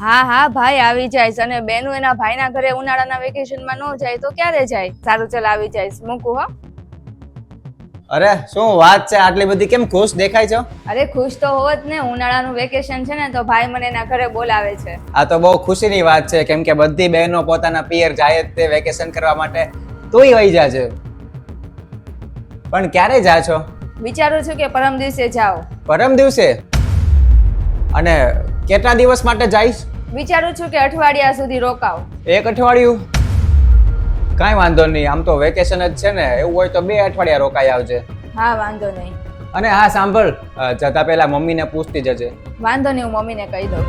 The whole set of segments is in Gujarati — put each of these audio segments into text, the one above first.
હા હા ભાઈ આવી જાઈશ. અને બેનું એના ભાઈના ઘરે ઉનાળાના વેકેશનમાં ન જાય તો ક્યારે જાય? સારું ચાલ આવી જાઈશ, મૂકું હો. અરે શું વાત છે, આટલી બધી કેમ ખુશ દેખાય છો? અરે ખુશ તો હોવ જ ને, ઉનાળાનું વેકેશન છે ને તો ભાઈ મને એના ઘરે બોલાવે છે. આ તો બહુ ખુશીની વાત છે, કેમ કે બધી બહેનો પોતાના પિયર જાય જ તે વેકેશન કરવા માટે. તુંય વહી જા છે. પણ ક્યારે જા છો? વિચારું છું કે પરમ દિવસે જાઓ. પરમ દિવસે? અને કેટલા દિવસ માટે જઈશ? વિચારું છું કે અઠવાડિયા સુધી રોકાવ. એક અઠવાડિયું? કાંઈ વાંધો નહીં, આમ તો વેકેશન જ છે ને, એવું હોય તો 2 અઠવાડિયા રોકાઈ આવજે. હા વાંધો નહીં. અને હા સાંભળ, જતા પહેલા મમ્મીને પૂછતી જજે. વાંધો નહીં, હું મમ્મીને કહી દઉં.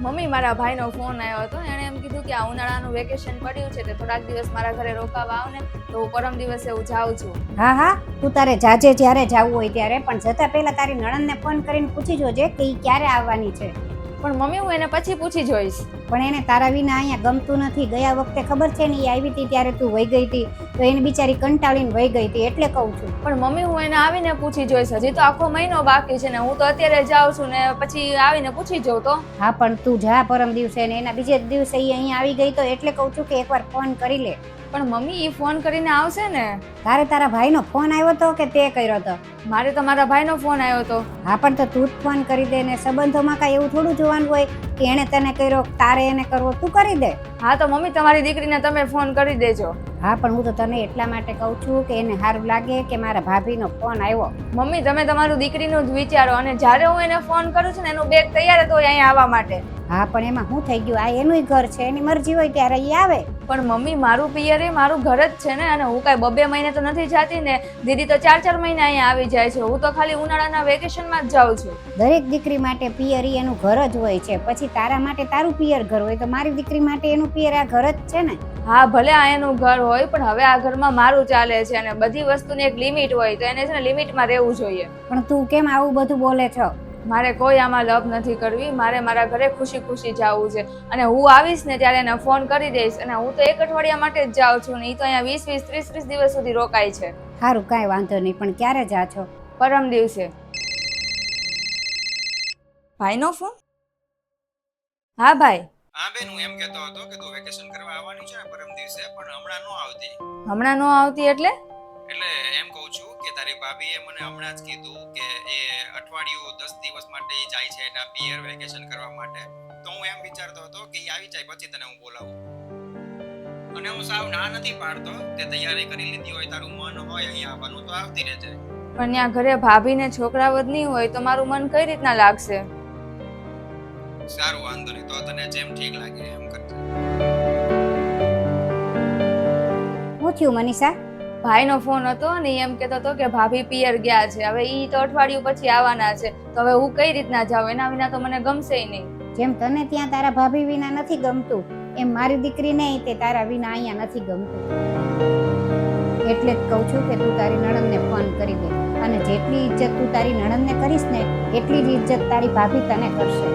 મમ્મી, મારા ભાઈનો ફોન આવ્યો હતો. એણે એમ કીધું કે આ ઉનાળાનું વેકેશન પડ્યું છે તો થોડાક દિવસ મારા ઘરે રોકાવા આવ ને, તો હું પરમ દિવસે હું જાઉં છું. હા હા, તું તારે જાજે જ્યારે જાવું હોય ત્યારે, પણ જતા પહેલા તારી નણંદને ફોન કરીને પૂછી જોજે કે ઈ ક્યારે આવવાની છે. પણ મમ્મી હું એને પછી પૂછી જોઈશ. પણ એને તારા વિના અહીંયા ગમતું નથી. ગયા વખતે ખબર છે ને, ઈ આવી હતી ત્યારે તું વહી ગઈ હતી, તો એને બિચારી કંટાળીને વહી ગઈ હતી, એટલે કહું છું. પણ મમ્મી હું એને આવીને પૂછી જોઈશ. હજી તો આખો મહિનો બાકી છે ને, હું તો અત્યારે જાઉં છું ને પછી આવીને પૂછી જોઉં તો. હા પણ તું જા પરમ દિવસે, ને એના બીજે દિવસે ઈ અહીંયા આવી ગઈ તો એટલે કહું છું કે એકવાર ફોન કરી લે. પણ મમ્મી ઈ ફોન કરીને આવશે ને? તારે તારા ભાઈનો ફોન આવ્યો તો કે તે કર્યો તો? મારે તો મારા ભાઈનો ફોન આવ્યો હતો. હા પણ તો તું જ ફોન કરી દે ને. સંબંધોમાં કાંઈ એવું થોડું જોવાનું હોય કે એણે તને કર્યો, તારે એને કરવો, તું કરી દે. હા તો મમ્મી તમારી દીકરીને તમે ફોન કરી દેજો. હા પણ હું તો તને એટલા માટે કહું છું કે એને સારું લાગે કે મારા ભાભીનો ફોન આવ્યો. મમ્મી તમે તમારું દીકરીનું જ વિચારો, અને જ્યારે હું એને ફોન કરું છું ને એનું બેગ તૈયાર હતો અહીંયા આવવા માટે. હા પણ એમાં શું થઈ ગયું? આ એનુંય ઘર છે, એની મરજી હોય ત્યારે ઈ આવે. પણ મમ્મી મારું પિયર એ મારું ઘર જ છે ને, અને હું કાંઈ 2-2 મહિને તો નથી જાતી ને. દીદી તો 4-4 મહિને અહીંયા આવી જાય છે. હું તો ખાલી ઉનાળાના વેકેશનમાં જ જાઉં છું. દરેક દીકરી માટે પિયર ઈ એનું ઘર જ હોય છે. પછી તારા માટે તારું પિયર ઘર હોય, તો મારી દીકરી માટે એનું પિયર આ ઘર જ છે ને. હા ભલે આ એનું ઘર હોય, પણ હવે આ ઘરમાં મારું ચાલે છે, અને બધી વસ્તુની એક લિમિટ હોય, તો એને છે ને લિમિટમાં રહેવું જોઈએ. પણ તું કેમ આવું બધું બોલે છો? મારે કોઈ આમાં લપ નથી કરવી. મારે મારા ઘરે ખુશી ખુશી જવું છે, અને હું આવીશ ને ત્યારે એને ફોન કરી દઈશ. અને હું તો એક અઠવાડિયા માટે જ જાઉં છું ને, એ તો અહીંયા 20-20, 30-30 દિવસ સુધી રોકાય છે. સારું, કાંઈ વાંધો નહીં, પણ ક્યારે જા છો? પરમ દિવસે. ભાઈનો ફોન? હા ભાઈ. હા બેન, હું એમ કહેતો હતો કે તું વેકેશન કરવા આવવાની છે પરમ દિવસે, પણ હમણાં નો આવતી. હમણાં નો આવતી એટલે? એટલે એમ કહું છું કે તારી ભાભીએ મને હમણાં જ કીધું કે એ અઠવાડિયું 10 દિવસ માટે જાય છે એના પિયર વેકેશન કરવા માટે. તો હું એમ વિચારતો હતો કે એ આવી જાય પછી તને હું બોલાવું. અને હું સાવ ના નથી પાડતો, તે તૈયારી કરી લીધી હોય, તારું મન હોય અહીંયા આવવાનું તો આવતી રહેજે. પણ ત્યાં ઘરે ભાભી ને છોકરાઓ જ નહીં હોય તો મારું મન કઈ રીતના લાગશે? સારું, વાંધો નહીં, તો તને જેમ ઠીક લાગે એમ કરજે. શું થયું મનીષા? ભાઈનો ફોન હતો અને એમ કહેતો હતો કે ભાભી પિયર ગયા છે. હવે ઈ તો અઠવાડિયું પછી આવવાના છે, તો હવે હું કઈ રીતના જાઉં? એના વિના તો મને ગમશે નહીં. જેમ તને ત્યાં તારા ભાભી વિના નથી ગમતું, એમ મારી દીકરીને તે તારા વિના અહીંયા નથી ગમતું. એટલે જ કહું છું કે તું તારી નણંદને ફોન કરી દે, અને જેટલી ઇજ્જત તું તારી નણંદને કરીશ ને, એટલી જ ઇજ્જત તારી ભાભી તને કરશે.